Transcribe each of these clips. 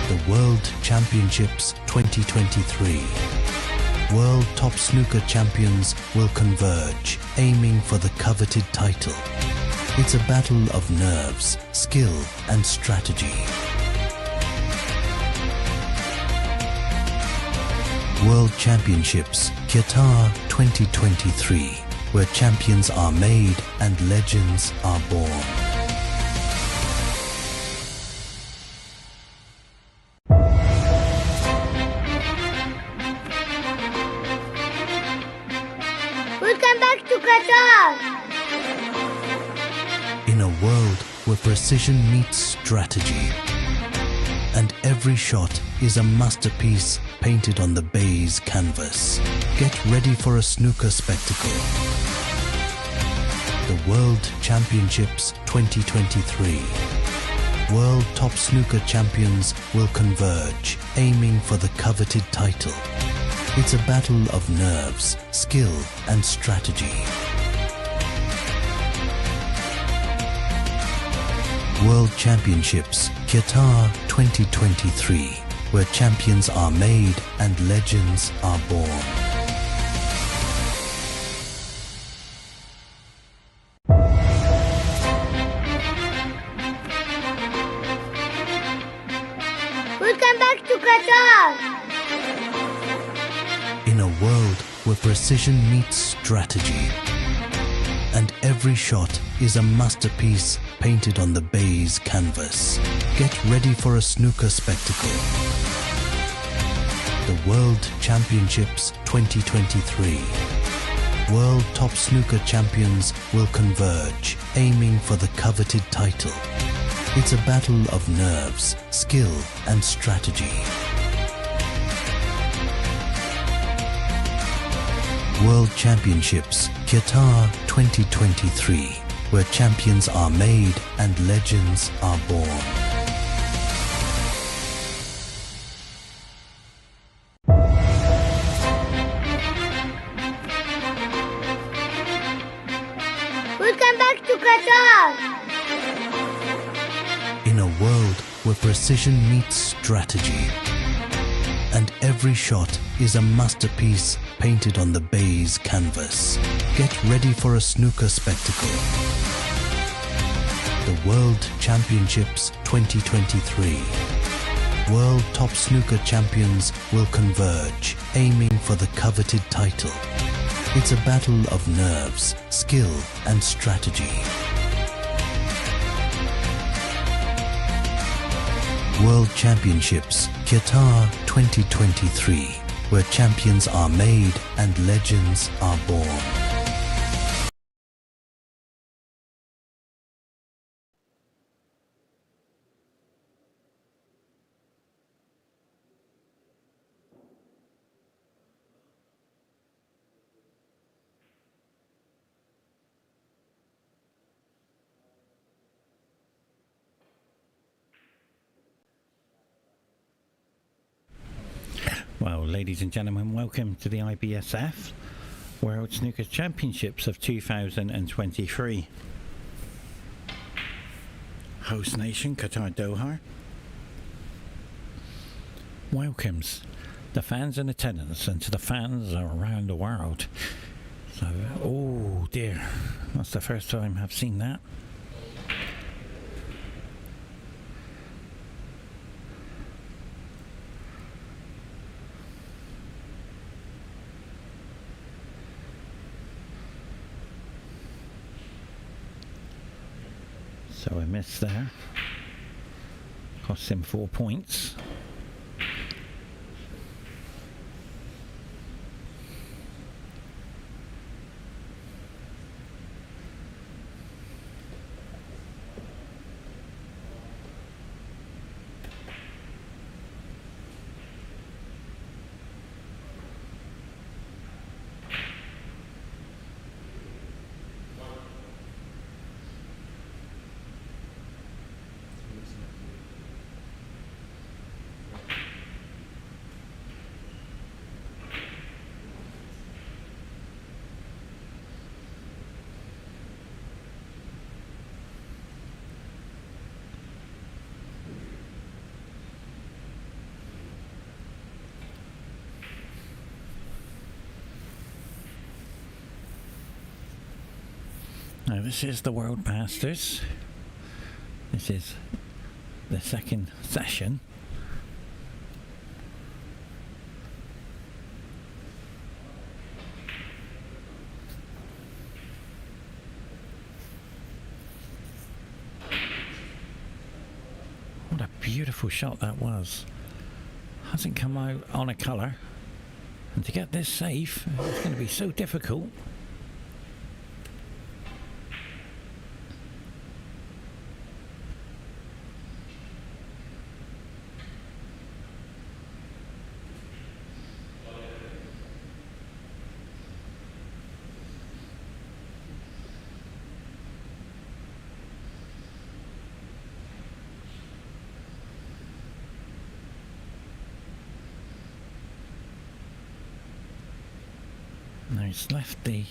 The World Championships 2023. World top snooker champions will converge, aiming for the coveted title. It's a battle of nerves, skill, and strategy. World Championships Qatar 2023, where champions are made and legends are born. Welcome back to Qatar! In a world where precision meets strategy, and every shot is a masterpiece painted on the baize canvas, get ready for a snooker spectacle. The World Championships 2023. World top snooker champions will converge, aiming for the coveted title. It's a battle of nerves, skill, and strategy. World Championships Qatar 2023, where champions are made and legends are born. Welcome back to Qatar! In a world where precision meets strategy, and every shot is a masterpiece painted on the baize canvas, get ready for a snooker spectacle. The World Championships 2023. World top snooker champions will converge, aiming for the coveted title. It's a battle of nerves, skill, and strategy. World Championships Qatar 2023, where champions are made and legends are born. Welcome back to Qatar! In a world where precision meets strategy, and every shot is a masterpiece painted on the baize canvas, get ready for a snooker spectacle. The World Championships 2023. World top snooker champions will converge, aiming for the coveted title. It's a battle of nerves, skill, and strategy. World Championships Qatar 2023, where champions are made and legends are born. Well, ladies and gentlemen, welcome to the IBSF World Snooker Championships of 2023. Host nation Qatar Doha welcomes the fans in attendance and to the fans around the world. So, oh dear, that's the first time I've seen that. So a miss there, cost him 4 points. Now this is the World Masters. This is the second session. What a beautiful shot that was. Hasn't come out on a colour. And to get this safe, it's going to be so difficult. Now he's left the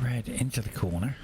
red into the corner.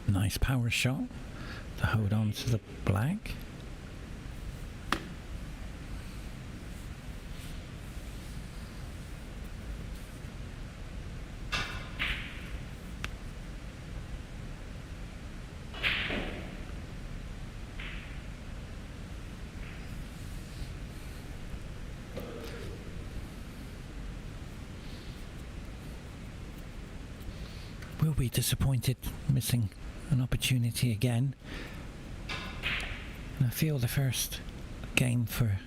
Nice power shot to hold on to the black. Will be disappointed missing an opportunity again. And I feel the first game for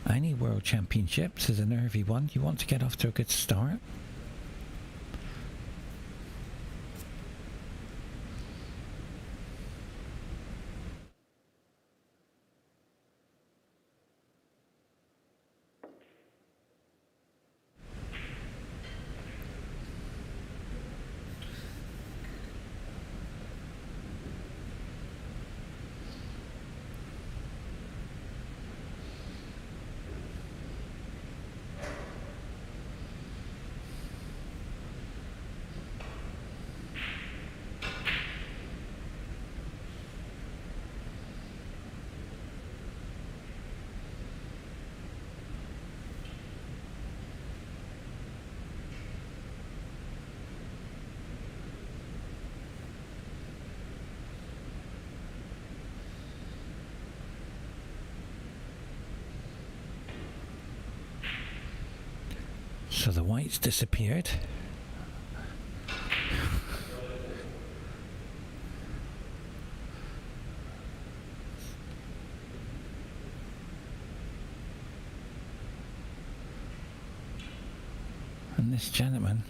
any World Championships is a nervy one. You want to get off to a good start. So the white's disappeared. And this gentleman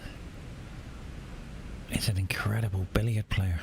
is an incredible billiard player.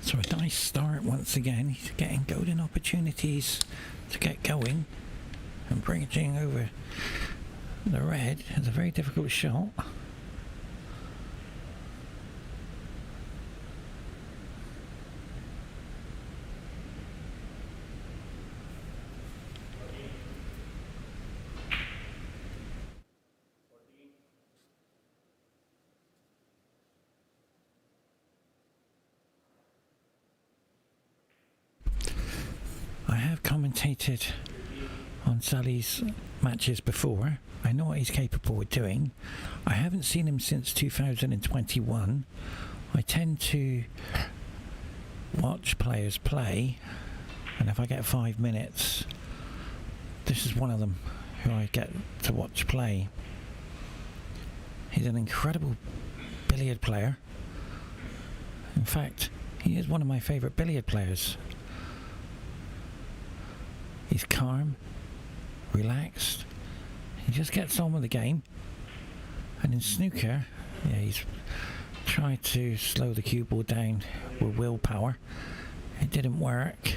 So a nice start once again. He's getting golden opportunities to get going and bridging over the red. It's a very difficult shot. I have commentated on SALEH's matches before. I know what he's capable of doing. I haven't seen him since 2021. I tend to watch players play, and if I get 5 minutes, this is one of them who I get to watch play. He's an incredible billiard player. In fact, he is one of my favourite billiard players. He's calm, relaxed, he just gets on with the game. And in snooker, yeah, he's tried to slow the cue ball down with willpower. It didn't work.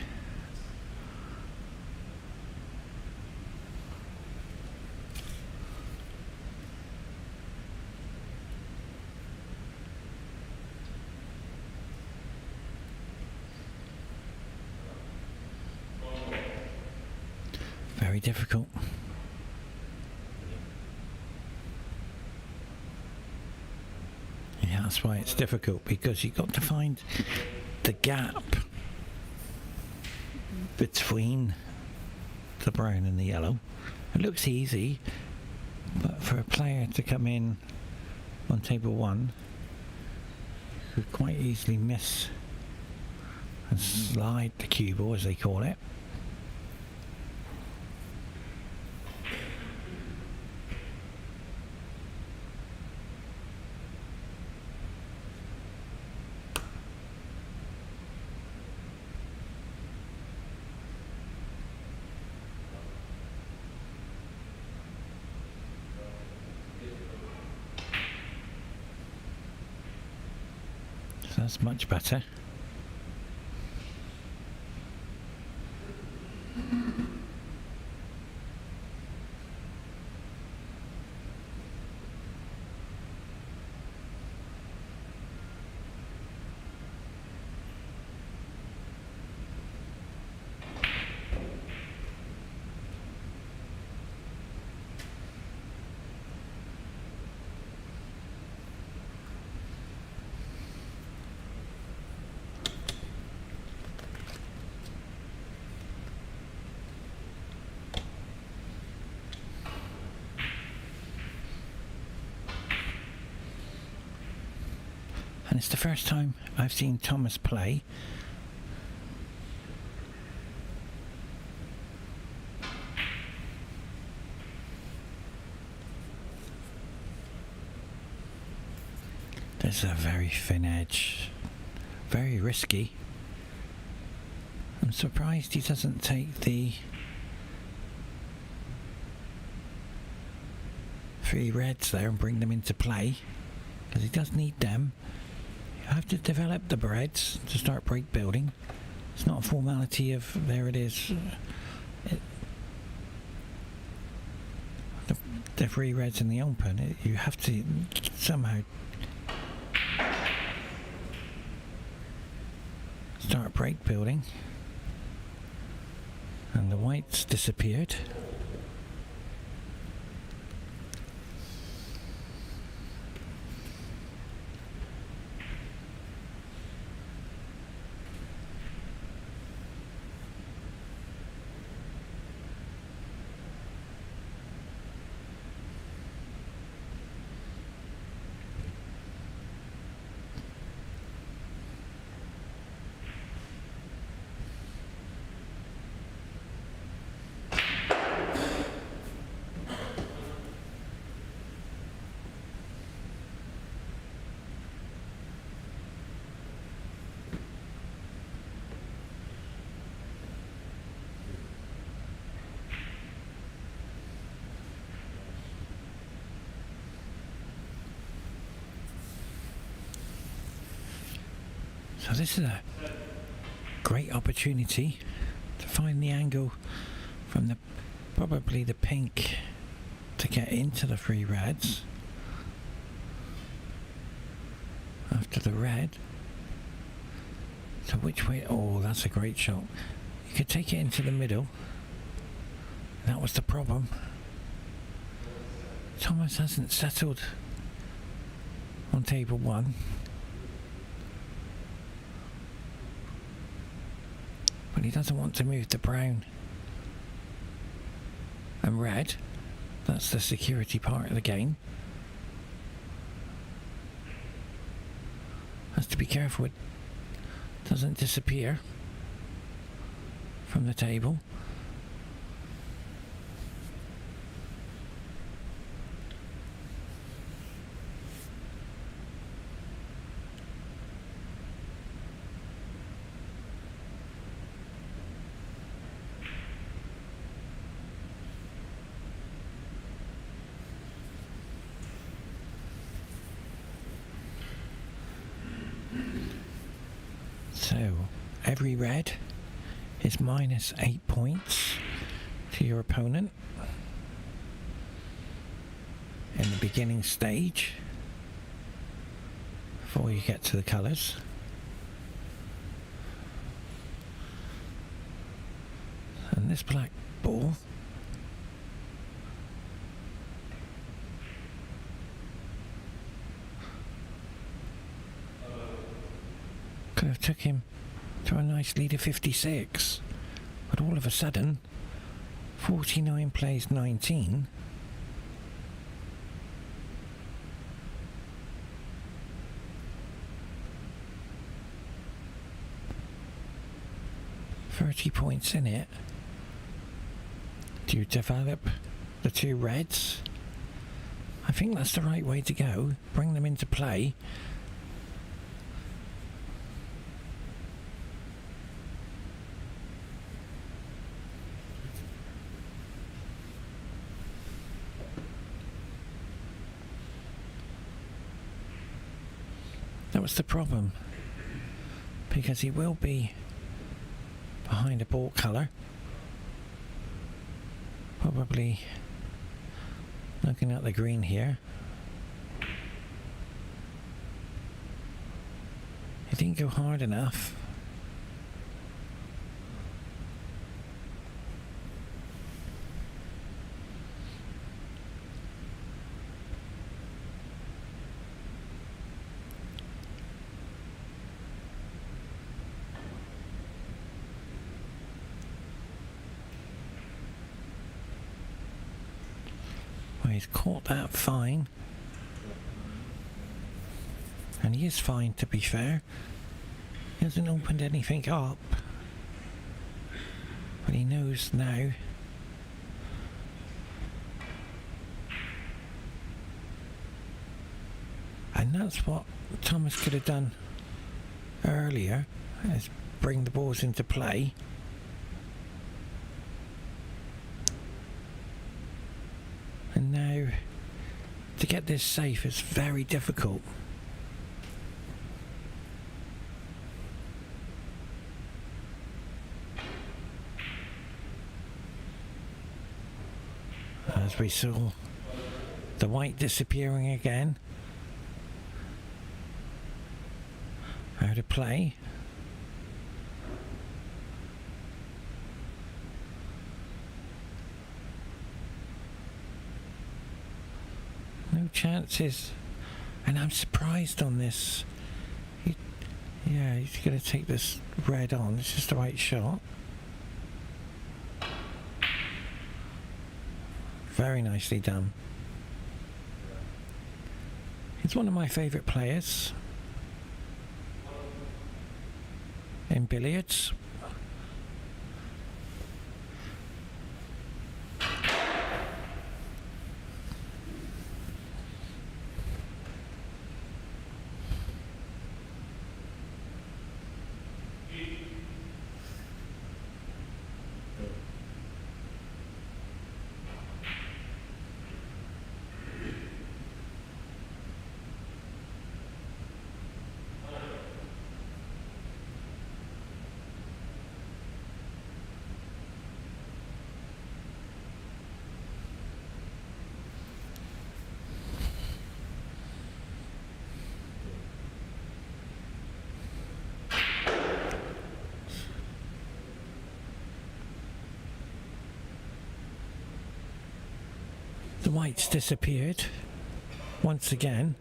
Very difficult. Yeah, that's why it's difficult, because you've got to find the gap between the brown and the yellow. It looks easy, but for a player to come in on table one, could quite easily miss and slide the cue ball, as they call it. That's much better. And it's the first time I've seen Thomas play. There's a very thin edge, very risky. I'm surprised he doesn't take the 3 reds there and bring them into play, because he does need them. You have to develop the reds to start break building. It's not a formality of there it is. The free reds in the open. You have to somehow start break building. And the whites disappeared. So this is a great opportunity to find the angle from the probably the pink to get into the free reds after the red. So which way? Oh, that's a great shot. You could take it into the middle. That was the problem. Thomas hasn't settled on table one. But he doesn't want to move the brown and red. That's the security part of the game. Has to be careful it doesn't disappear from the table. So, every red is minus 8 points to your opponent in the beginning stage before you get to the colours. And this black ball could have took him to a nice lead of 56, but all of a sudden 49 plays 19. $30 points in it. Do you develop the two reds? I think that's the right way to go. Bring them into play. That was the problem, because he will be behind a ball colour, probably looking at the green here. He didn't go hard enough. He's caught that fine, and he is fine, to be fair. He hasn't opened anything up, but he knows now. And that's what Thomas could have done earlier, is bring the balls into play. And now, to get this safe is very difficult. As we saw the white disappearing again. Out of play. No chances. And I'm surprised on this. He's going to take this red on. This is the right shot. Very nicely done. He's one of my favourite players in billiards. The white's disappeared once again,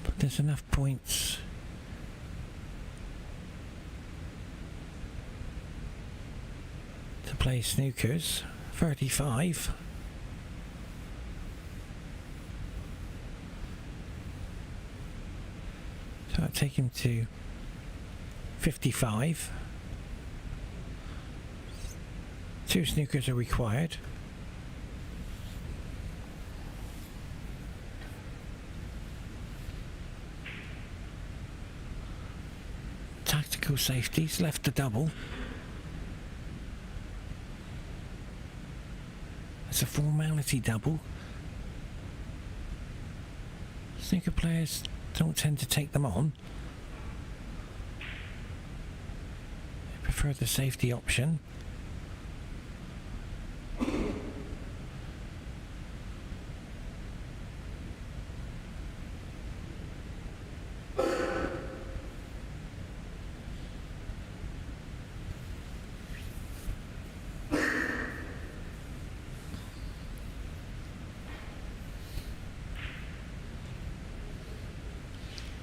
but there's enough points to play snookers. 35. So I'll take him to 55. 2 snookers are required. Tactical safeties, left the double. It's a formality double. Snooker players don't tend to take them on. They prefer the safety option.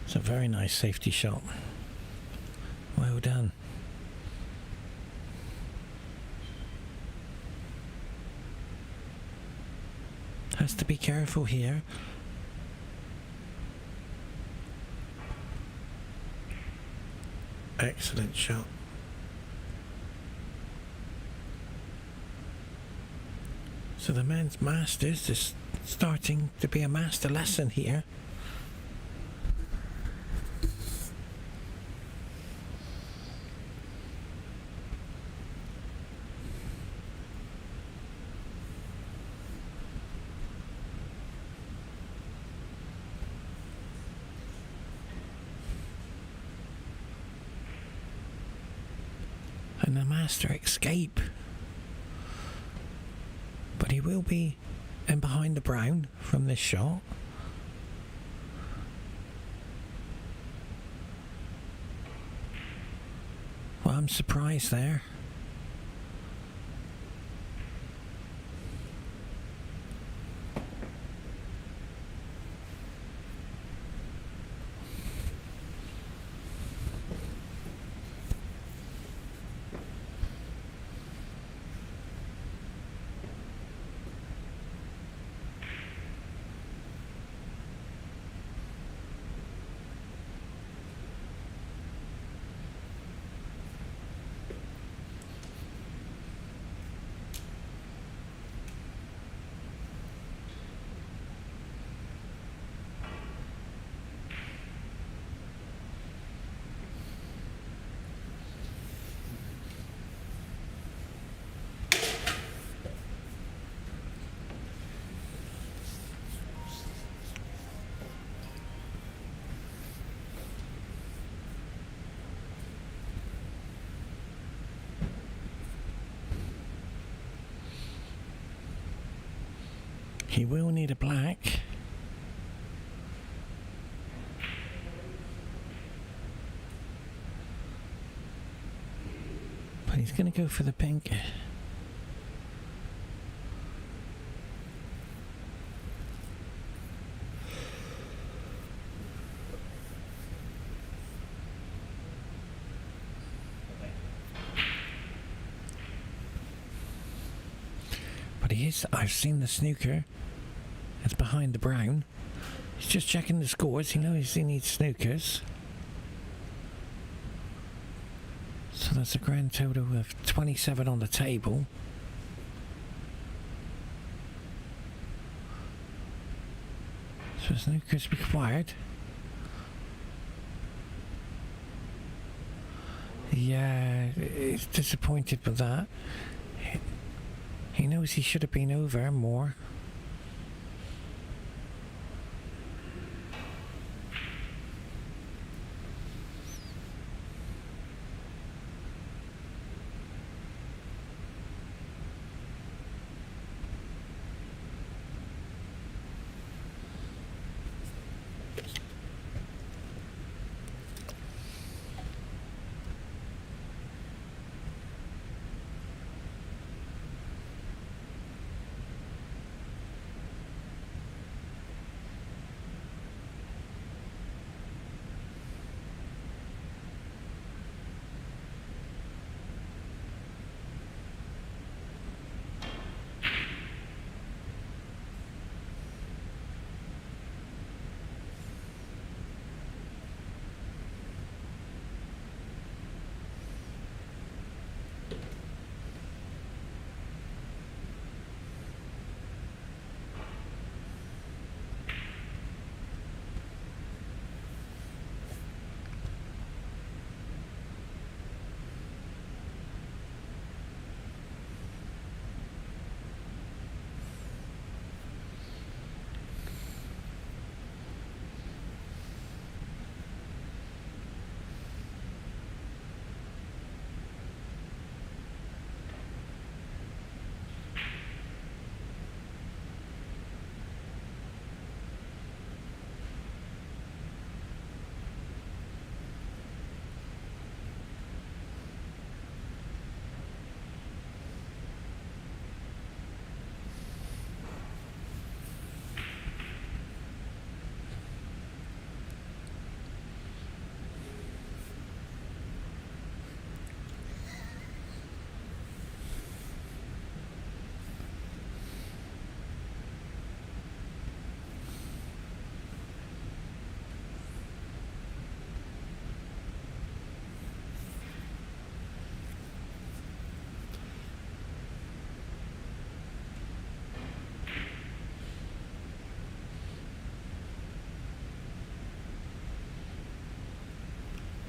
It's a very nice safety shot. Well done. Has to be careful here. Excellent shot. So the men's masters is starting to be a master lesson here. And the master escape, but he will be in behind the brown from this shot. Well, I'm surprised there. He will need a black. But he's going to go for the pink. But he is, I've seen the snooker. It's behind the brown. He's just checking the scores. He knows he needs snookers. So that's a grand total of 27 on the table. So snookers required. Yeah, he's disappointed with that. He knows he should have been over more.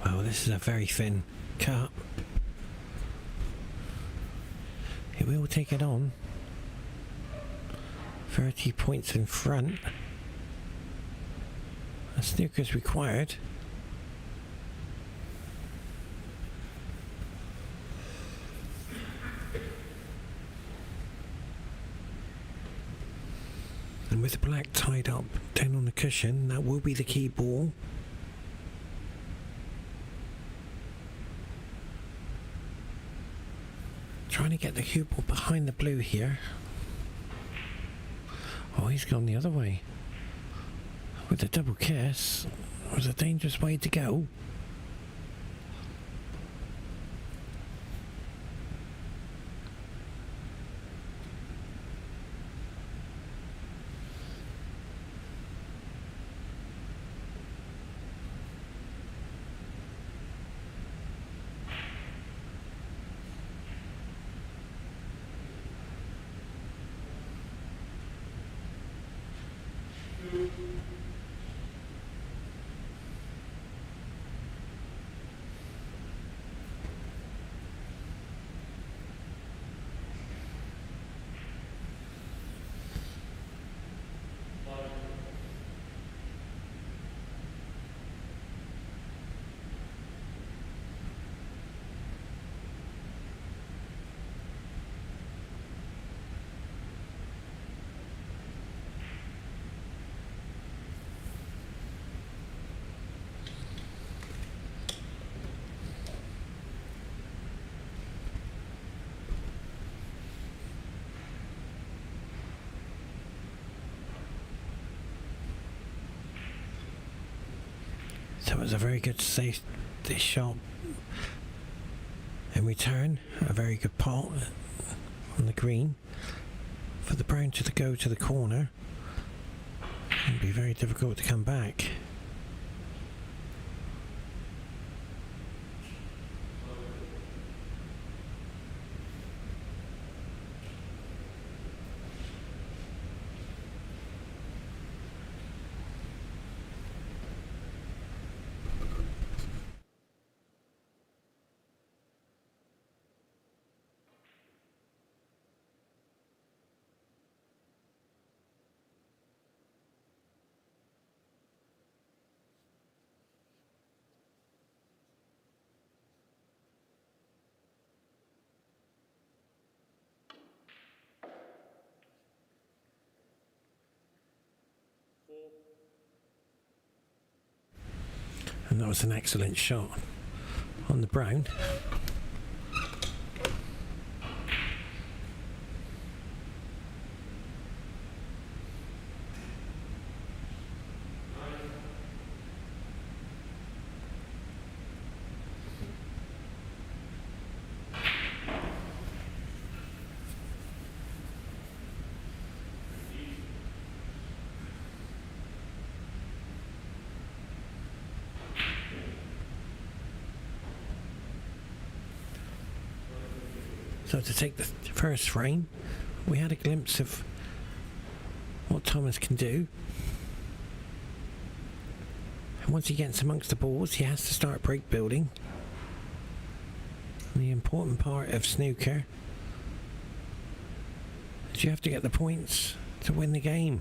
Well, this is a very thin cut. He will take it on. 30 points in front. A snooker's required. And with the black tied up down on the cushion, that will be the key ball. Trying to get the cue ball behind the blue here. Oh, he's gone the other way. With the double kiss, it was a dangerous way to go. That was a very good safe shot. In return, a very good pot on the green for the brown to go to the corner. It'd be very difficult to come back. And that was an excellent shot on the brown. So to take the first frame, we had a glimpse of what Thomas can do. And once he gets amongst the balls, he has to start break building. And the important part of snooker is you have to get the points to win the game.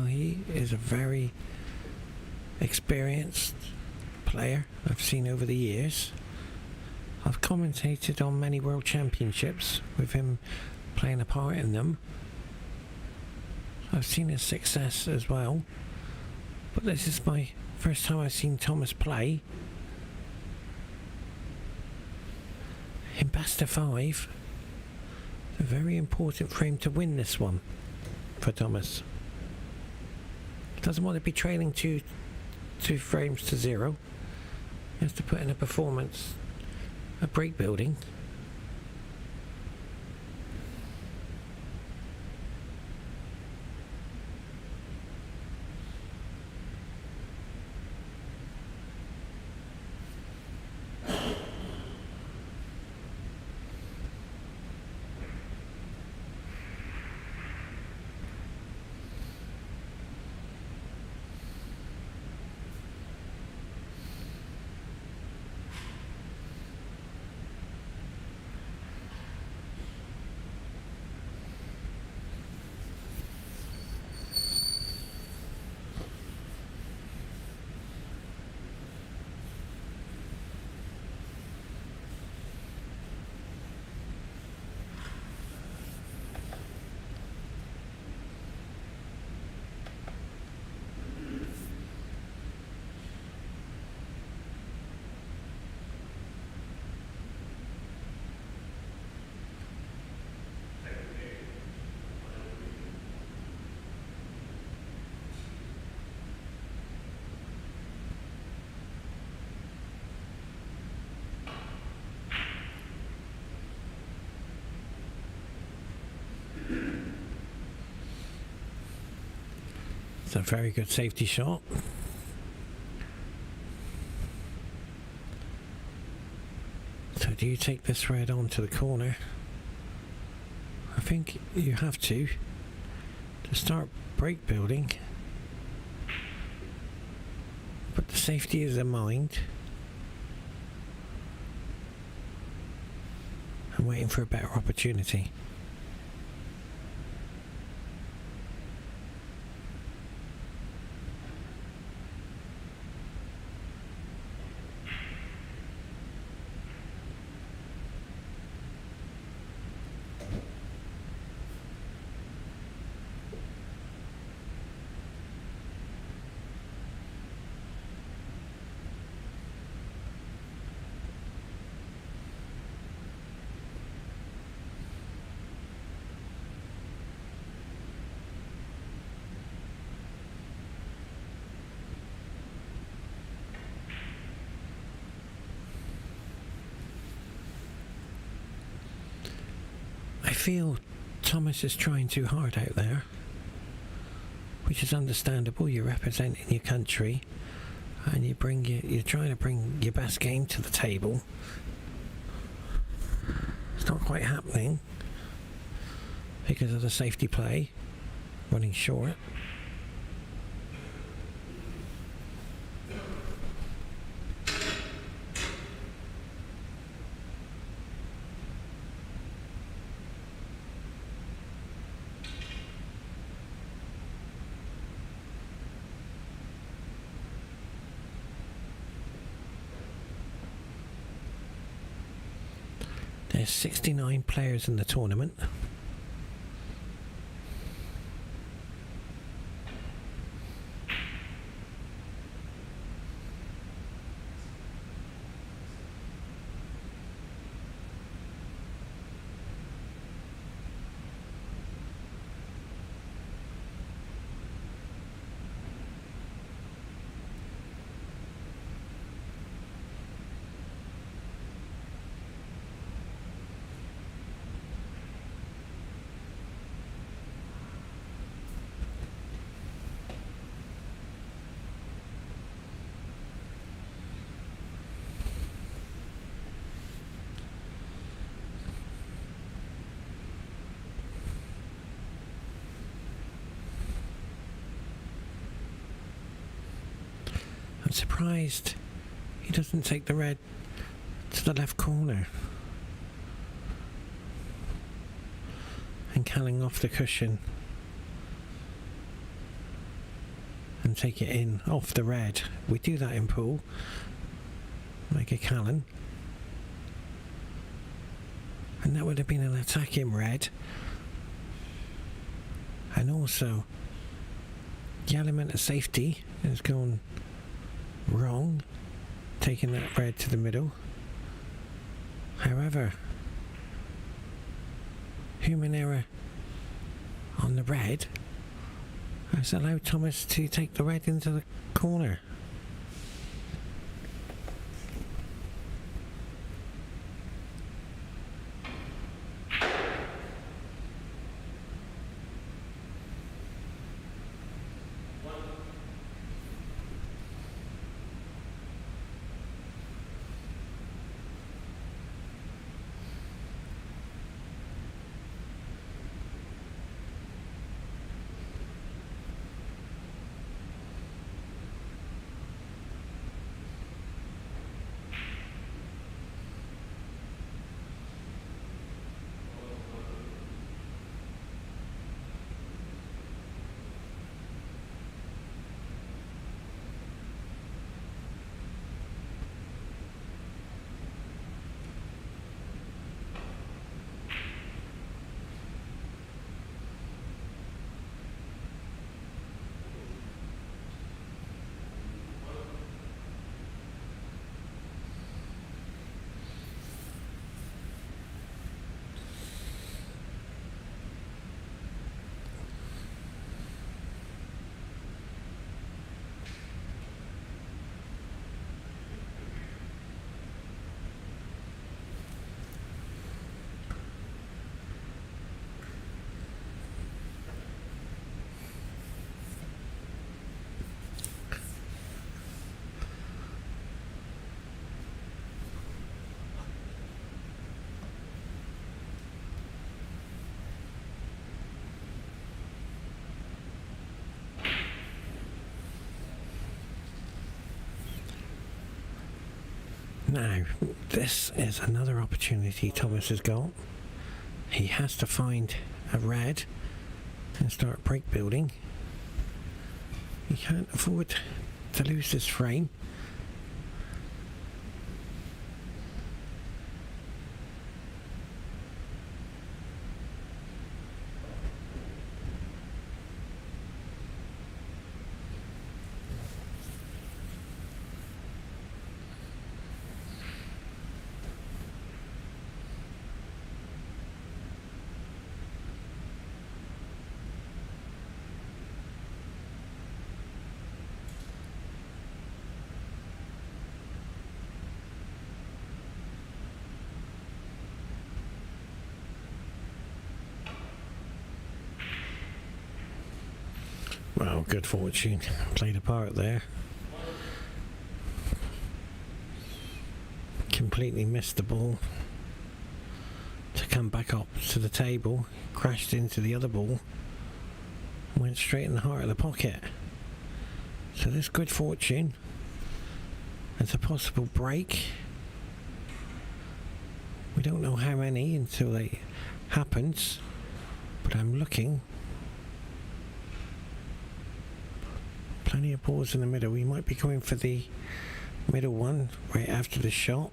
He is a very experienced player I've seen over the years. I've commentated on many world championships with him playing a part in them. I've seen his success as well. But this is my first time I've seen Thomas play. In best of 5, a very important frame to win this one for Thomas. Doesn't want to be trailing two frames to 0. He has to put in a performance, a break building. A very good safety shot. So do you take this red on to the corner? I think you have to start break building. But the safety is in mind. I'm waiting for a better opportunity. feel Thomas is trying too hard out there, which is understandable. You're representing your country, and you're trying to bring your best game to the table. It's not quite happening because of the safety play, running short. There's 69 players in the tournament. I'm surprised he doesn't take the red to the left corner. And Calling off the cushion. And take it in off the red. We do that in pool. Make a Callan. And that would have been an attacking red. And also, the element of safety has gone wrong, taking that red to the middle. However, human error on the red has allowed Thomas to take the red into the corner. Now, this is another opportunity Thomas has got. He has to find a red and start break building. He can't afford to lose this frame. Well, good fortune played a part there. Completely missed the ball to come back up to the table, crashed into the other ball, went straight in the heart of the pocket. So there's good fortune. There's a possible break. We don't know how many until it happens, but I'm looking. Plenty of balls in the middle. We might be going for the middle one right after the shot.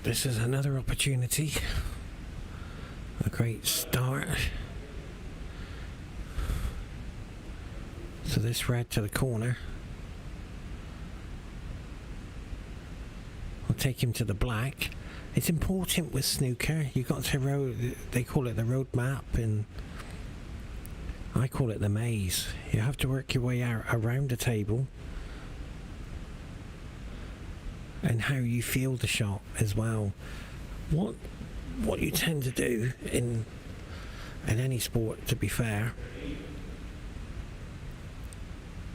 This is another opportunity. A great start. So this red to the corner. We'll take him to the black. It's important with snooker. You got to they call it the road map, and I call it the maze. You have to work your way out around the table. And how you feel the shot as well. What you tend to do in any sport, to be fair,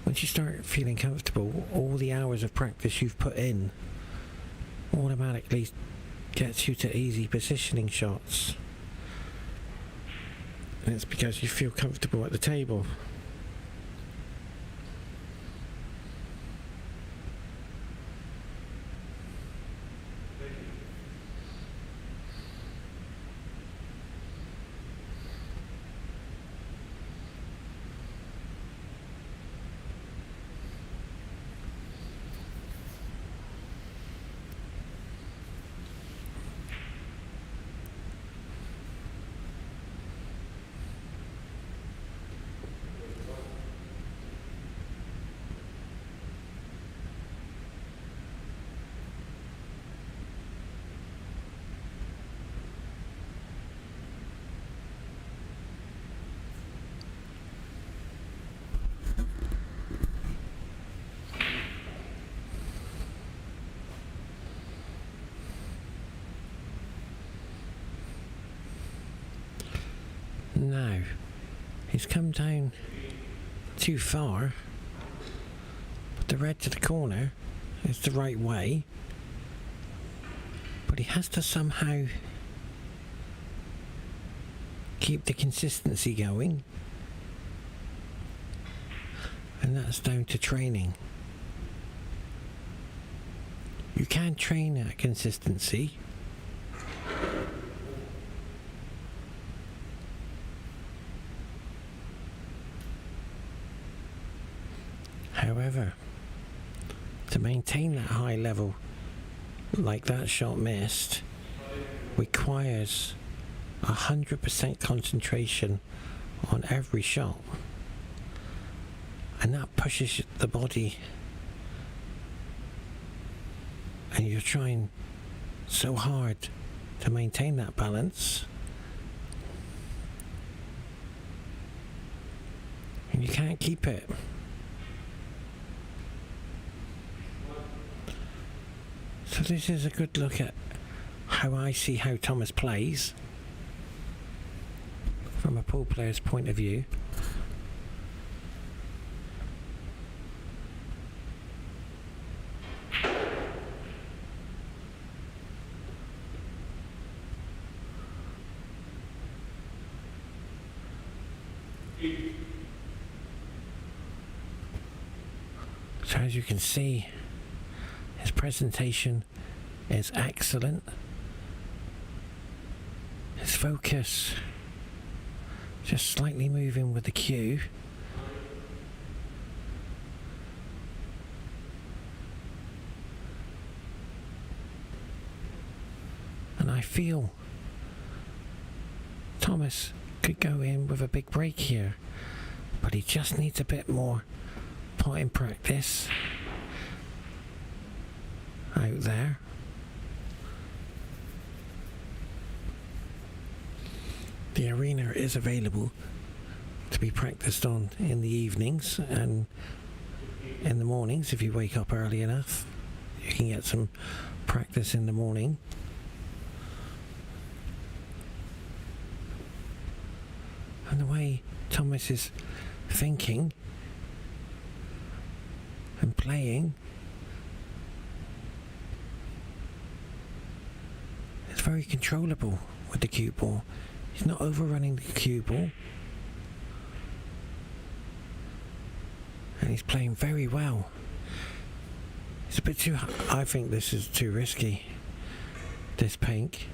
once you start feeling comfortable, all the hours of practice you've put in automatically gets you to easy positioning shots. And it's because you feel comfortable at the table. Now, he's come down too far, but the red to the corner is the right way, but he has to somehow keep the consistency going, and that's down to training. You can train that consistency. However, to maintain that high level, like that shot missed, requires 100% concentration on every shot, and that pushes the body, and you're trying so hard to maintain that balance, and you can't keep it. So this is a good look at how I see how Thomas plays from a pool player's point of view. So as you can see, His presentation is excellent. His focus just slightly moving with the cue. And I feel Thomas could go in with a big break here, but he just needs a bit more potting practice out there. The arena is available to be practiced on in the evenings and in the mornings. If you wake up early enough, you can get some practice in the morning. And the way Thomas is thinking and playing is very controllable with the cue ball. He's not overrunning the cue ball. And he's playing very well. It's a bit too... I think this is too risky, this pink.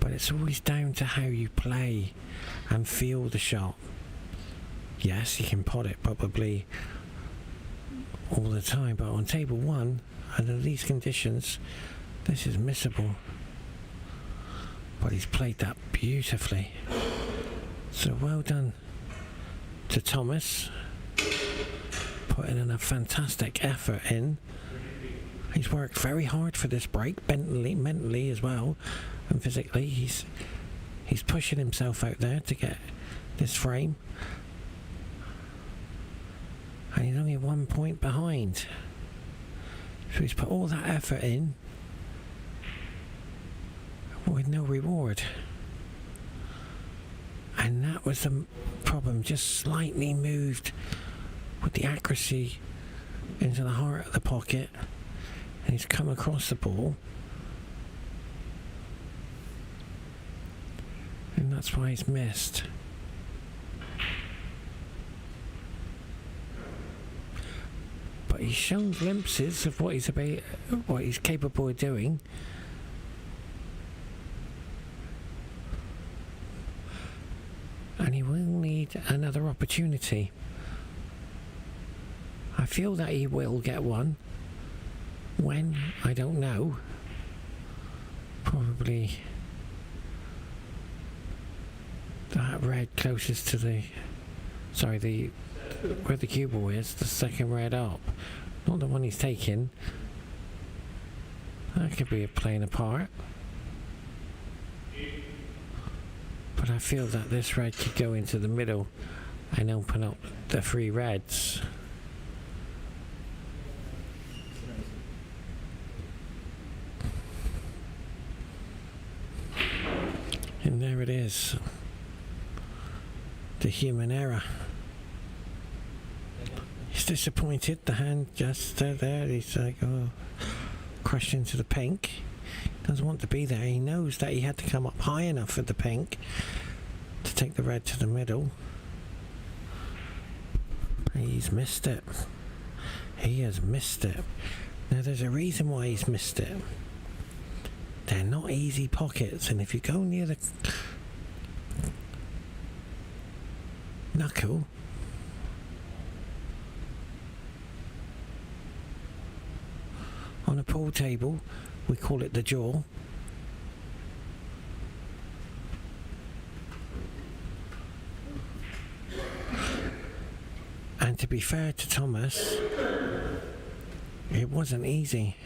But it's always down to how you play and feel the shot. Yes, you can pot it probably all the time, but on table 1, under these conditions, this is missable. But he's played that beautifully. So well done to Thomas, putting in a fantastic effort in. He's worked very hard for this break, mentally as well, and physically. He's pushing himself out there to get this frame. And he's only 1 point behind. So he's put all that effort in with no reward. And that was the problem, just slightly moved with the accuracy into the heart of the pocket, and he's come across the ball, and that's why he's missed. But he's shown glimpses of what he's capable of doing. And he will need another opportunity. I feel that he will get one. When? I don't know. Probably that red closest to the... Sorry, where the cue ball is, the second red up. Not the one he's taking. That could be playing a part. But I feel that this red could go into the middle and open up the 3 reds. And there it is. The human error. He's disappointed. The hand just there. He's like, oh, crashed into the pink. Doesn't want to be there. He knows that he had to come up high enough for the pink to take the red to the middle. He's missed it. He has missed it. Now there's a reason why he's missed it. They're not easy pockets, and if you go near the knuckle, on a pool table we call it the jaw. And to be fair to Thomas, it wasn't easy.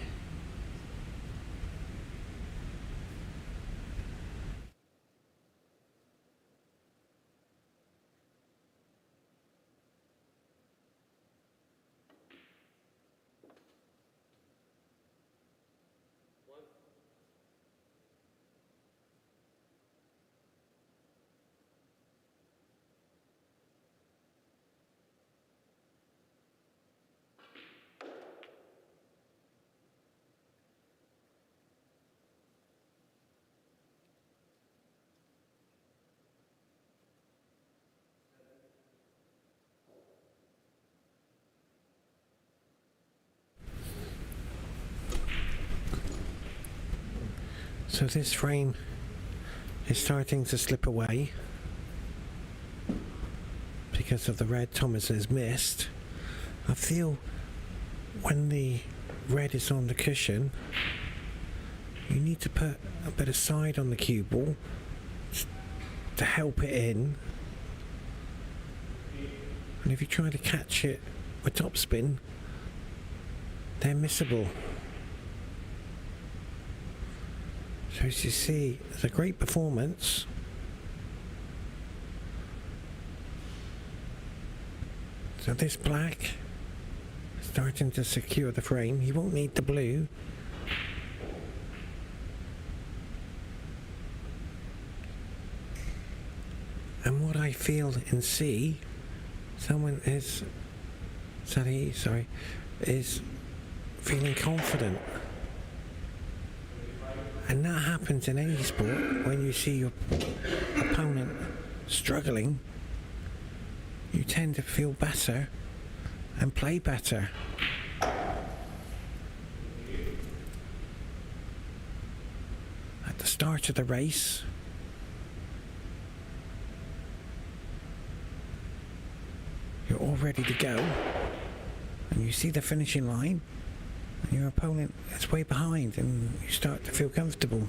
So this frame is starting to slip away because of the red Thomas has missed. I feel when the red is on the cushion, you need to put a bit of side on the cue ball to help it in. And if you try to catch it with topspin, they're missable. So as you see, it's a great performance. So this black is starting to secure the frame. He won't need the blue. And what I feel and see, someone is, SALEH, is feeling confident. And that happens in any sport. When you see your opponent struggling, you tend to feel better and play better. At the start of the race, you're all ready to go, and you see the finishing line, and your opponent is way behind, and you start to feel comfortable.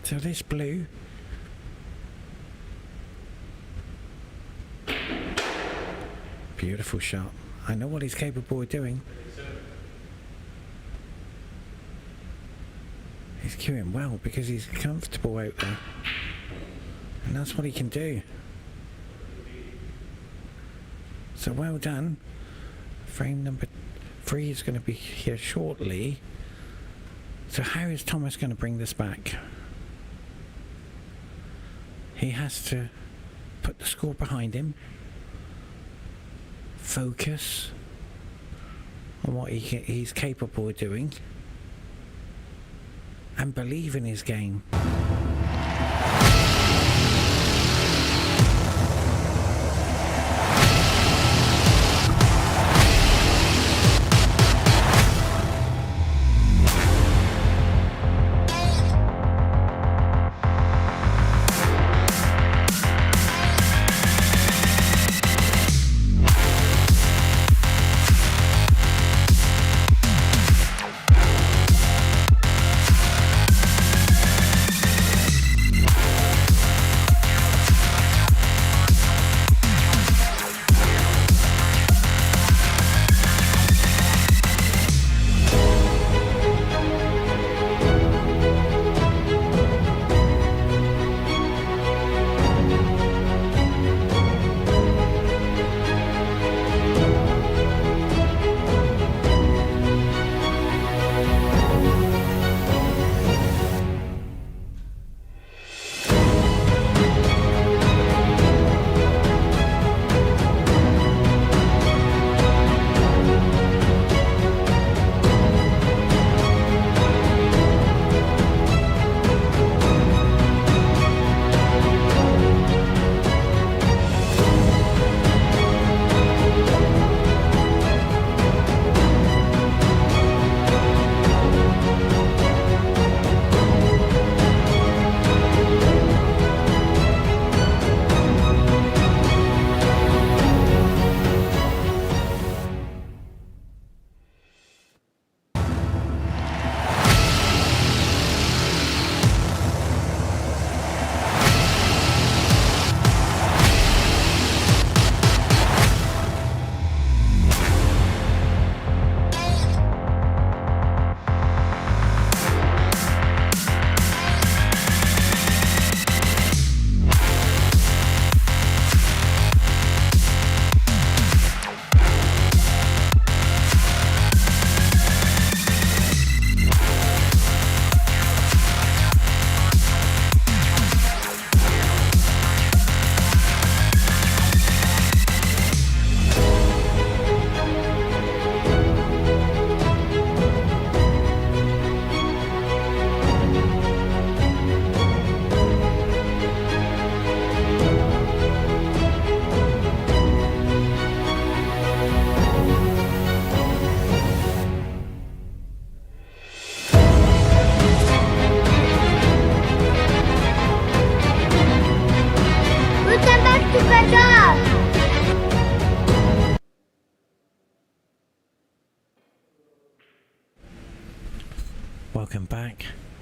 So this blue beautiful shot. I know what he's capable of doing. He's cueing well because he's comfortable out there, and that's what he can do. So well done. Frame number 3 is going to be here shortly. So how is Thomas going to bring this back? He has to put the score behind him, focus on what he's capable of doing, and believe in his game.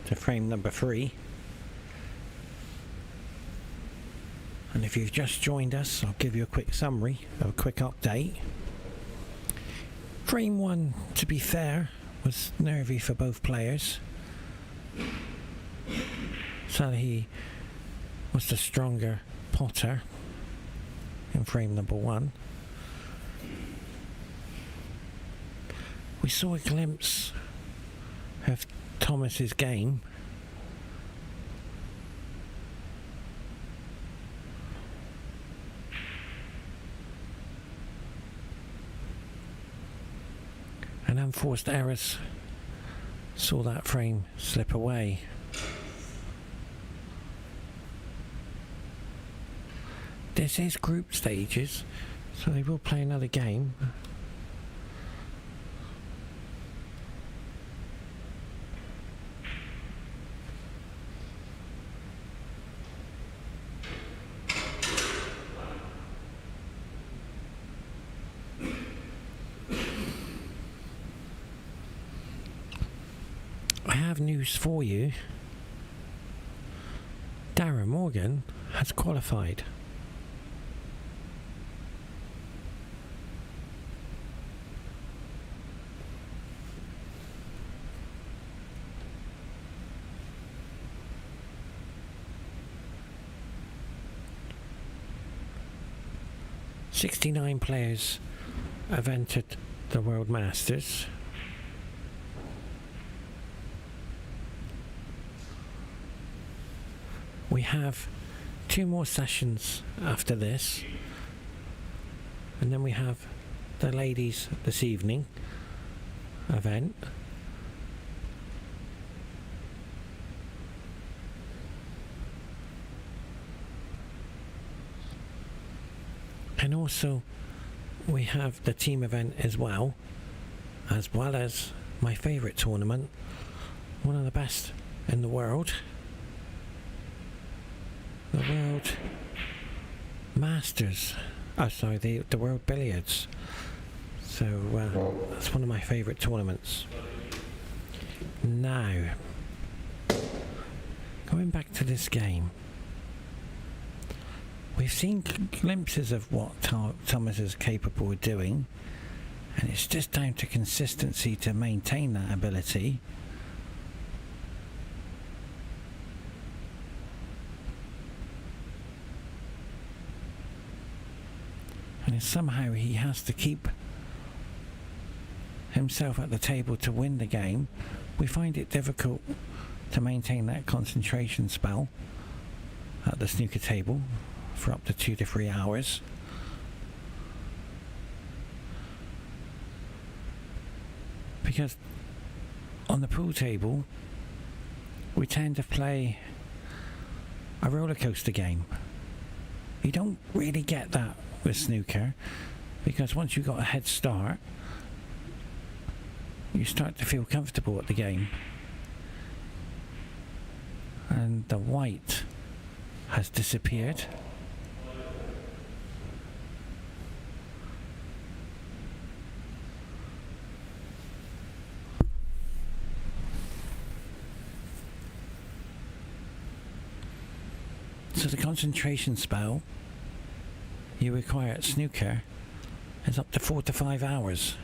to frame number 3. And if you've just joined us, I'll give you a quick summary, a quick update. Frame 1, to be fair, was nervy for both players. SALEH was the stronger potter in frame number 1. We saw a glimpse of Thomas's game. And unforced errors saw that frame slip away. This is group stages, so they will play another game. I have news for you. Darren Morgan has qualified. "69 players have entered the World Masters. We have 2 more sessions after this, and then we have the ladies this evening event. And also we have the team event as well as my favourite tournament, one of the best in the world, the World Masters. Oh, sorry, the World Billiards. So that's one of my favourite tournaments. Now, going back to this game, we've seen glimpses of what Thomas is capable of doing, and it's just down to consistency to maintain that ability. And somehow he has to keep himself at the table to win the game. We find it difficult to maintain that concentration spell at the snooker table for up to 2 to 3 hours. Because on the pool table we tend to play a roller coaster game. You don't really get that with snooker, because once you've got a head start you start to feel comfortable at the game. And the white has disappeared. So the concentration spell you require at snooker is up to 4 to 5 hours.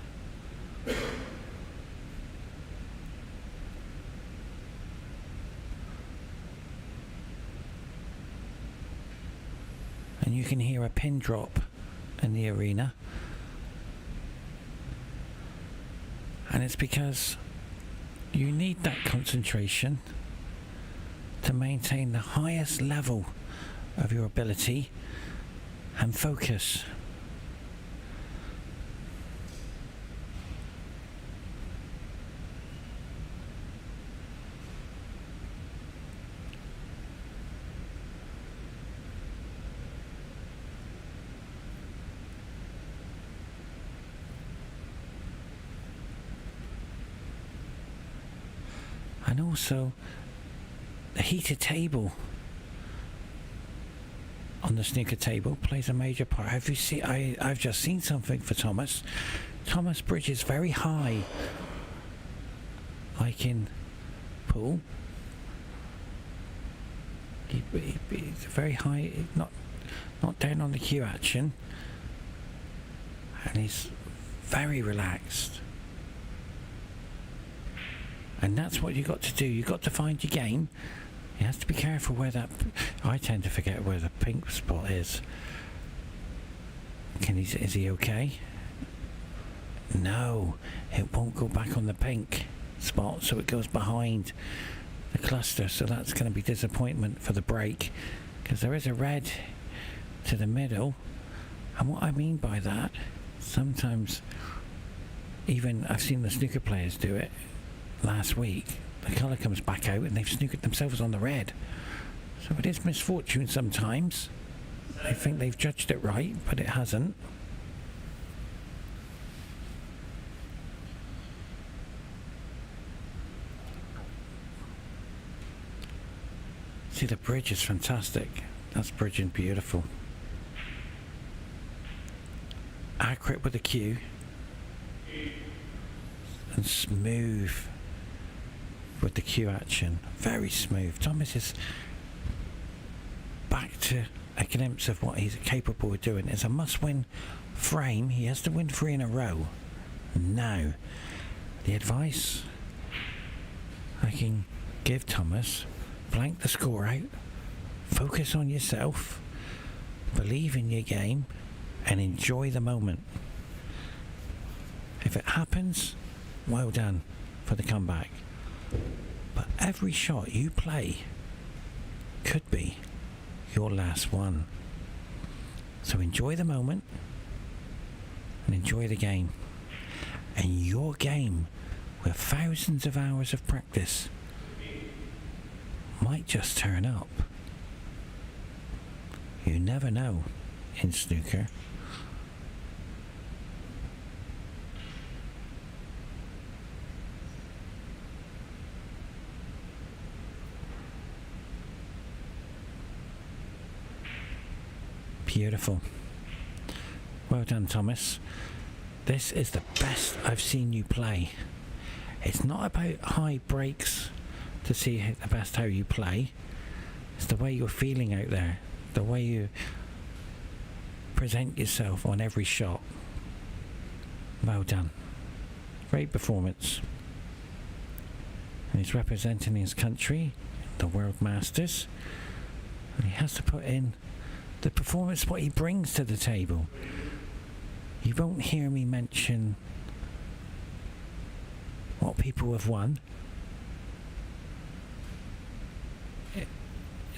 And you can hear a pin drop in the arena. And it's because you need that concentration to maintain the highest level of your ability and focus. And also the heated table on the snooker table plays a major part. Have you seen? I've just seen something for Thomas. Thomas bridges very high, like in pool, He's very high, not down on the cue action, and he's very relaxed. And that's what you got to do. You got to find your game. You have to be careful where that. I tend to forget where the pink spot is. Is he okay? No, it won't go back on the pink spot, so it goes behind the cluster. So that's going to be disappointment for the break, because there is a red to the middle. And what I mean by that, sometimes even I've seen the snooker players do it last week. The colour comes back out and they've snookered themselves on the red. So it is misfortune sometimes. They think they've judged it right, but it hasn't. See, the bridge is fantastic. That's bridging beautiful. Accurate with the cue. And smooth with the cue action. Very smooth. Thomas is back to a glimpse of what he's capable of doing. It's a must-win frame. He has to win 3 in a row. Now, the advice I can give Thomas: blank the score out, focus on yourself, believe in your game, and enjoy the moment. If it happens, well done for the comeback. But every shot you play could be your last one. So enjoy the moment and enjoy the game. And your game, with thousands of hours of practice, might just turn up. You never know in snooker. Beautiful. Well done, Thomas. This is the best I've seen you play. It's not about high breaks to see the best how you play. It's the way you're feeling out there, the way you present yourself on every shot. Well done. Great performance. And he's representing his country, the World Masters. And he has to put in the performance, what he brings to the table. You won't hear me mention what people have won.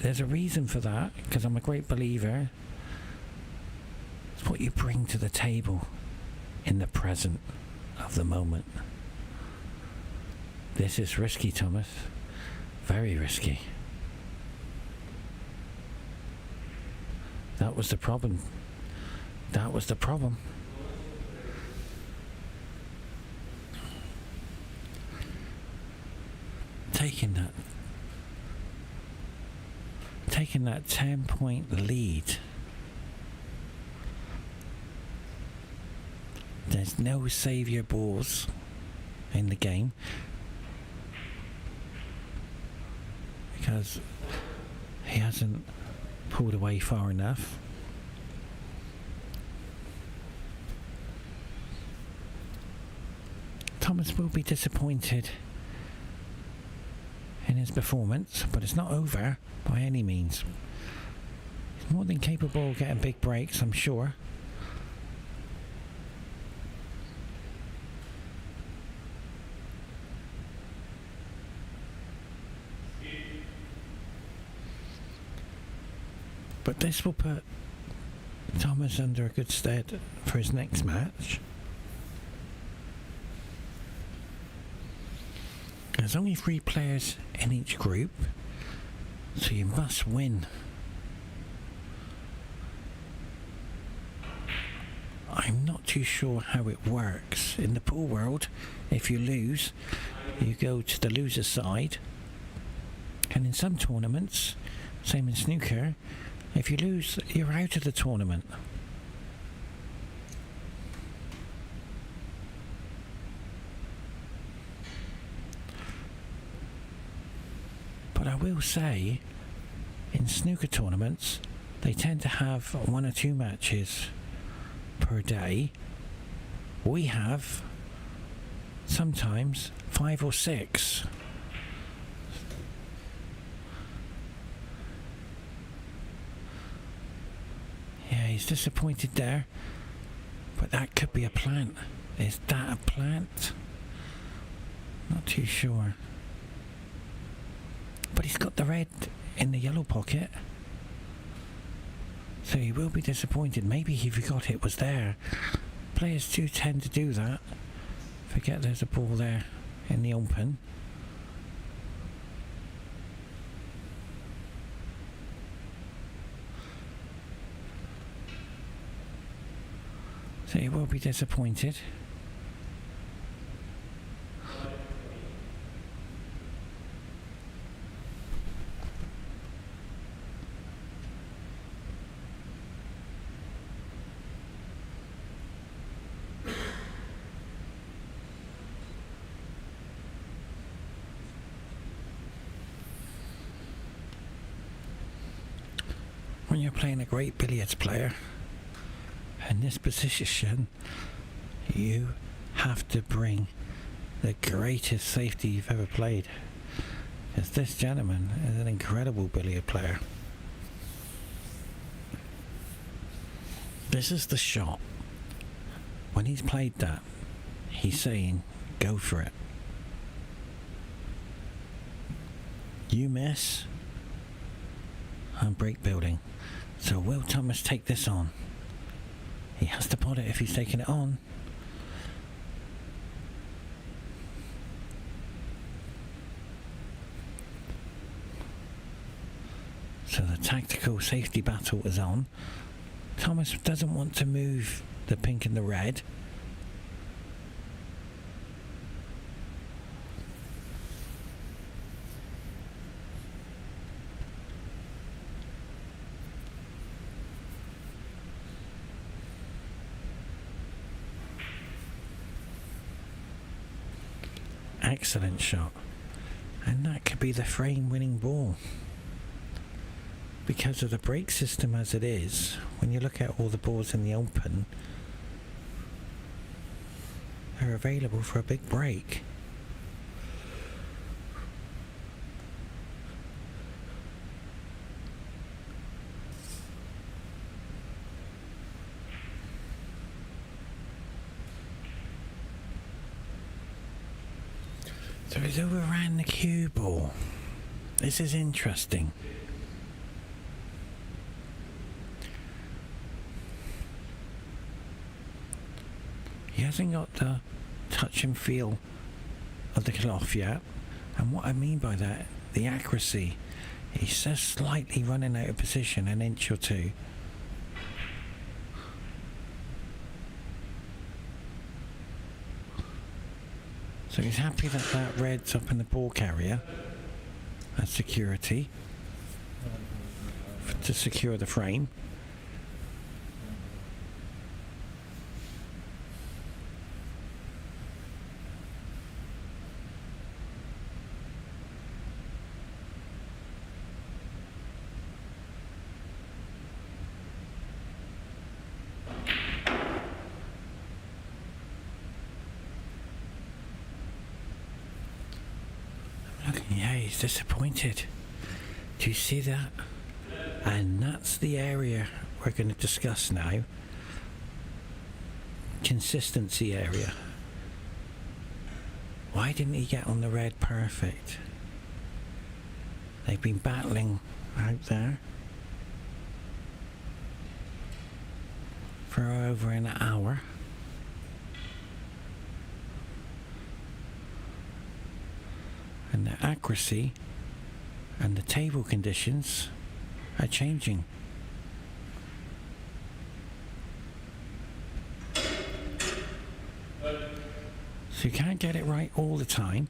There's a reason for that, because I'm a great believer. It's what you bring to the table in the present of the moment. This is risky, Thomas. Very risky. That was the problem. That was the problem. Taking that 10-point lead. There's no saviour balls in the game, because he hasn't pulled away far enough. Thomas will be disappointed in his performance, but it's not over by any means. He's more than capable of getting big breaks, I'm sure. But this will put Thomas under a good stead for his next match. There's only 3 players in each group, so you must win. I'm not too sure how it works. In the pool world, if you lose, you go to the loser side. And in some tournaments, same in snooker, if you lose, you're out of the tournament. But I will say, In snooker tournaments, they tend to have 1 or 2 matches per day. We have sometimes 5 or 6. Yeah, he's disappointed there, but that could be a plant. Is that a plant? Not too sure. But he's got the red in the yellow pocket, so he will be disappointed. Maybe he forgot it was there. Players do tend to do that. Forget there's a ball there in the open. So he will be disappointed. When you're playing a great billiards player in this position, you have to bring the greatest safety you've ever played, because this gentleman is an incredible billiard player. This is the shot. When he's played that, he's saying, go for it. You miss, I'm break building. So will Thomas take this on? He has to pot it if he's taking it on. So the tactical safety battle is on. Thomas doesn't want to move the pink and the red. Excellent shot, and that could be the frame winning ball. Because of the break system as it is, when you look at all the balls in the open, they're available for a big break. So he's overran the cue ball. This is interesting. He hasn't got the touch and feel of the cloth yet. And what I mean by that, the accuracy. He's just slightly running out of position, an inch or two. So he's happy that that red's up in the ball carrier as security to secure the frame. Yeah, he's disappointed. Do you see that? And that's the area we're going to discuss now. Consistency area. Why didn't he get on the red perfect? They've been battling out there for over an hour. And the accuracy and the table conditions are changing. So you can't get it right all the time.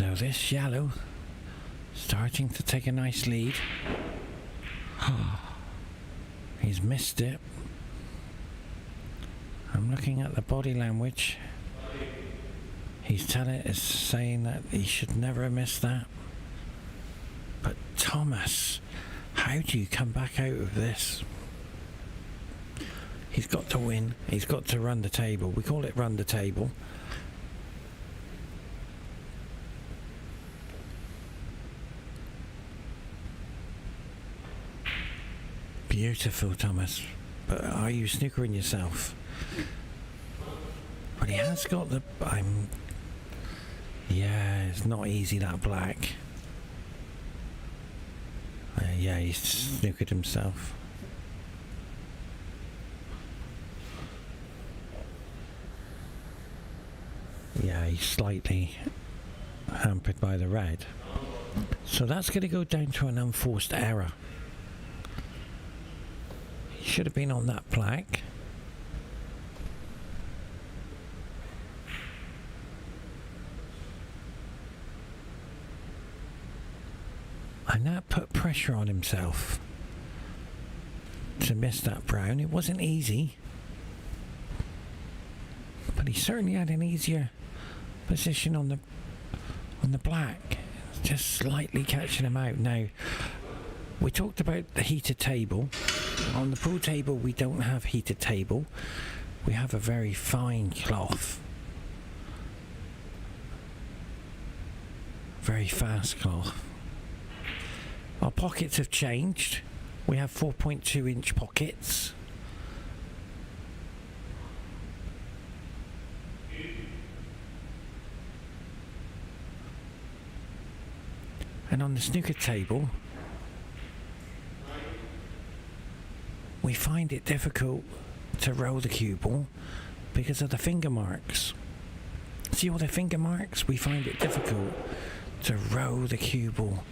So this yellow starting to take a nice lead. He's missed it. I'm looking at the body language. He's saying that he should never have missed that. But Thomas, how do you come back out of this? He's got to win. He's got to run the table. We call it run the table. Beautiful, Thomas. But are you snookering yourself? But he has got the... Yeah, it's not easy, that black. Yeah, he's snookered himself. Yeah, he's slightly hampered by the red. So that's going to go down to an unforced error. He should have been on that black. And that put pressure on himself to miss that brown. It wasn't easy, but he certainly had an easier position on the black, just slightly catching him out. Now, we talked about the heated table. On the pool table, we don't have heated table. We have a very fine cloth, very fast cloth. Our pockets have changed. We have 4.2 inch pockets. And on the snooker table, we find it difficult to roll the cue ball because of the finger marks. See all the finger marks? We find it difficult to roll the cue ball.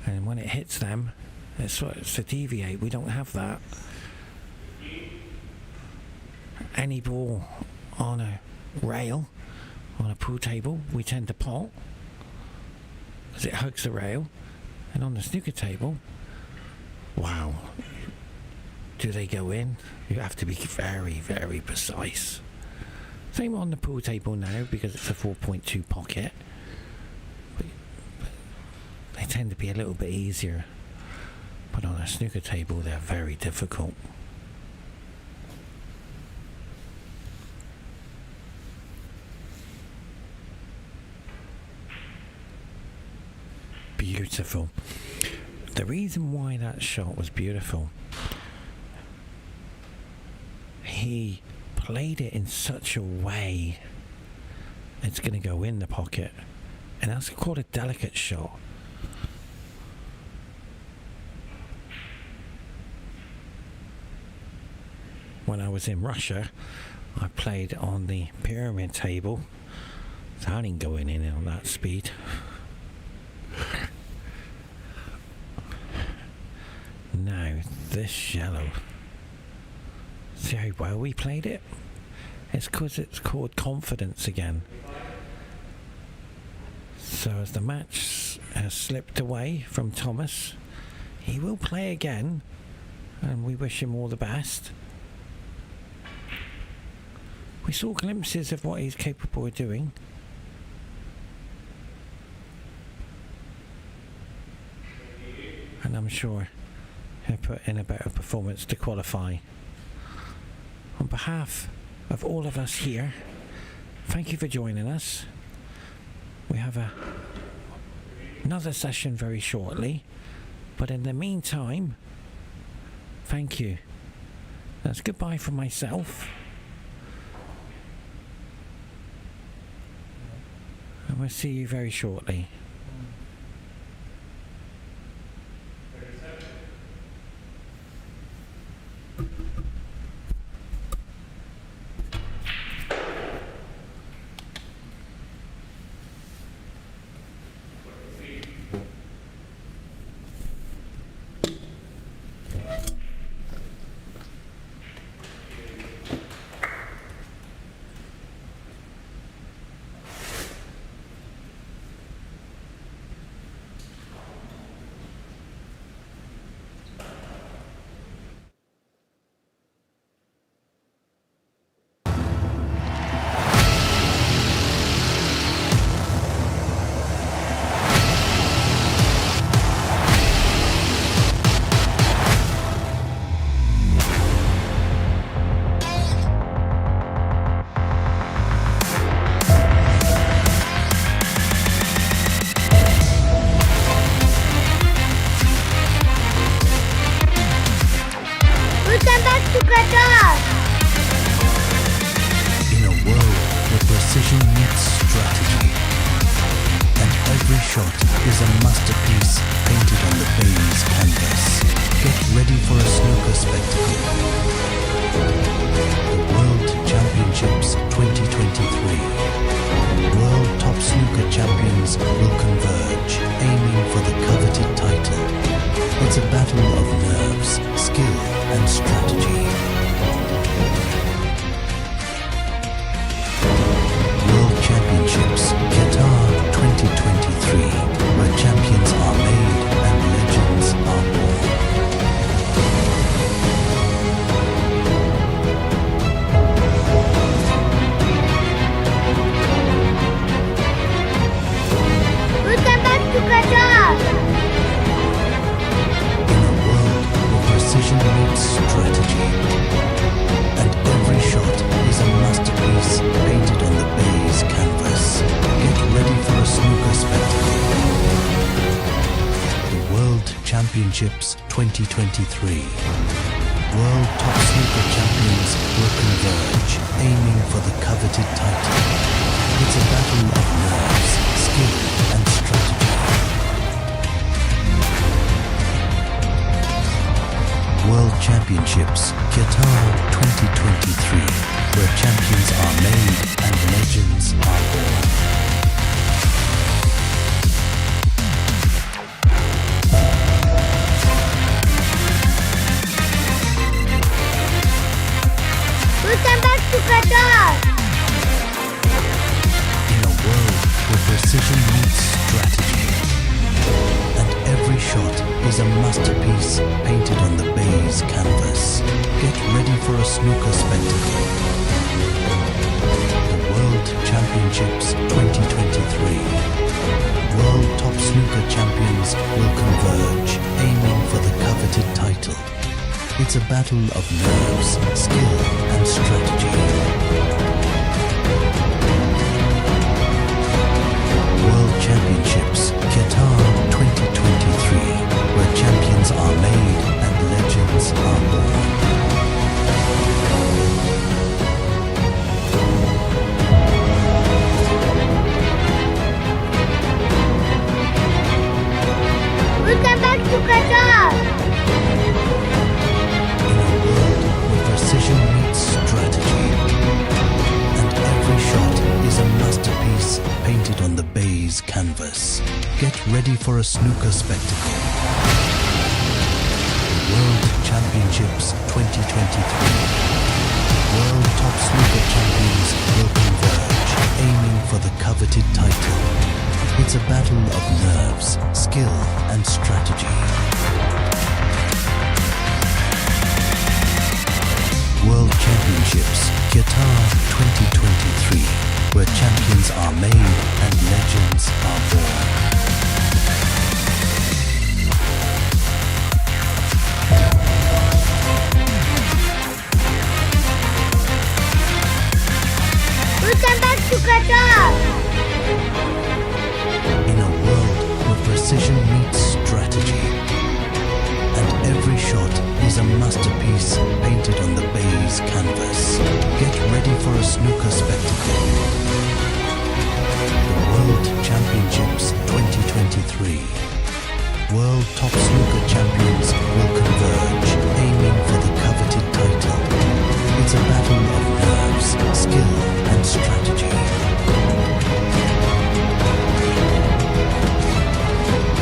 And when it hits them, it's to deviate. We don't have that. Any ball on a rail, on a pool table, we tend to pot because it hugs the rail. And on the snooker table, wow, do they go in? You have to be very, very precise. Same on the pool table now because it's a 4.2 pocket. They tend to be a little bit easier, but on a snooker table they're very difficult. Beautiful. The reason why that shot was beautiful, he played it in such a way it's going to go in the pocket, and that's called a delicate shot. When I was in Russia, I played on the pyramid table, so I didn't go in on that speed. Now, this yellow, see how well we played it? It's because it's called confidence again. So as the match has slipped away from Thomas, he will play again, and we wish him all the best. We saw glimpses of what he's capable of doing. And I'm sure he'll put in a better performance to qualify. On behalf of all of us here, thank you for joining us. We have another session very shortly, but in the meantime, thank you. That's goodbye from myself. And we'll see you very shortly. to Qatar. In a world where precision meets strategy, and every shot is a masterpiece painted on the baize canvas, get ready for a snooker spectacle. The World Championships 2023. World top snooker champions will converge, aiming for the coveted title. It's a battle of nerves, skill and strategy. World Championships Qatar 2023, where champions are made and legends are born. Welcome back to Qatar. In a world where precision meets strategy, and every shot is a masterpiece painted on the baize canvas, get ready for a snooker spectacle. The World Championships 2023. World top snooker champions will converge, aiming for the coveted title. It's a battle of nerves, skill and strategy. World Championships Qatar 2023, where champions are made and legends are born. Welcome back to Qatar. In a world where precision meets strategy, and every shot is a masterpiece painted on the baize canvas, get ready for a snooker spectacle. The World Championships 2023. World top snooker champions will converge, aiming for the coveted title. It's a battle of nerves, skill and strategy. World Championships Qatar 2023, where champions are made and legends are born. Welcome back to Qatar. In a world where precision meets strategy, and every shot is a masterpiece painted on the baize canvas, get ready for a snooker spectacle. The World Championships 2023. World top snooker champions will converge, aiming for the coveted title. It's a battle of nerves, skill and strategy. World Championships Qatar 2023, where champions are made and legends are born. Welcome back to Qatar. In a world where precision meets strategy, and every shot is a masterpiece painted on the baize canvas, get ready for a snooker spectacle. The World Championships 2023. World top snooker champions will converge, aiming for the coveted title. It's a battle of nerves, skill and strategy.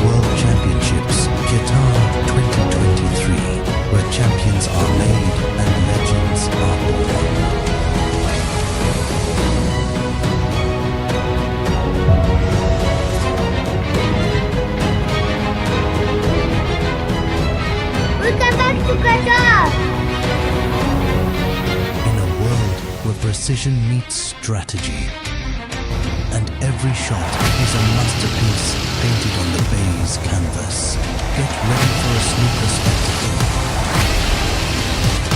World Championships Qatar 2023, where champions are made and legends are born. Welcome back to Qatar. In a world where precision meets strategy, and every shot is a masterpiece painted on the baize canvas, get ready for a snooker spectacle.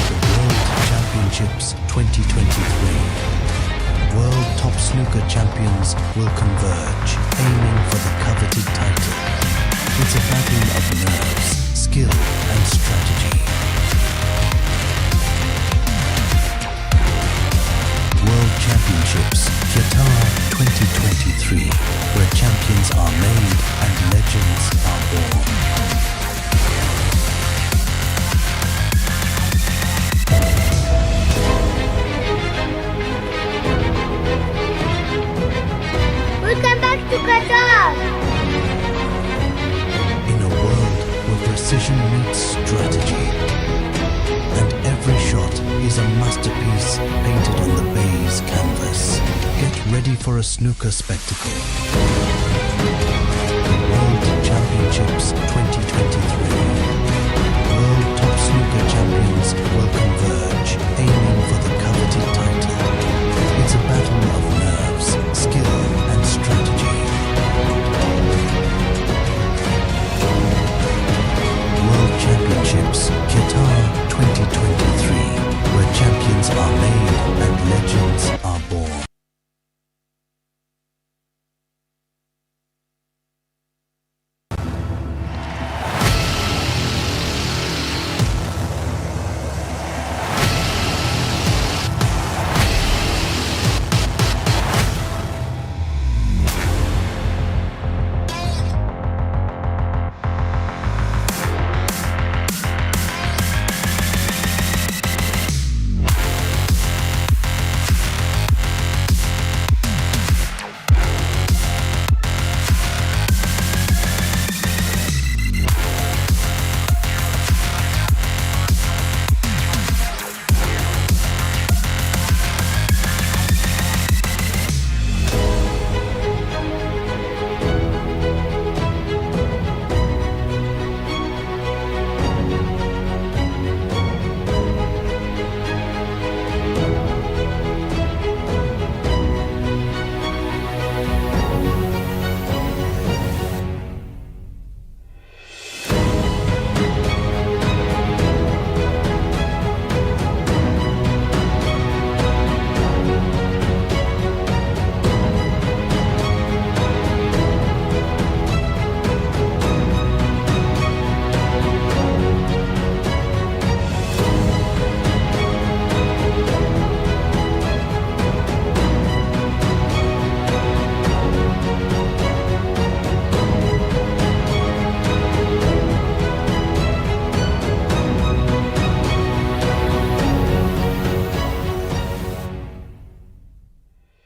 The World Championships 2023. World top snooker champions will converge, aiming for the coveted title. It's a battle of nerves, skill and strategy. is a masterpiece painted on the baize canvas. Get ready for a snooker spectacle. World Championships 2023.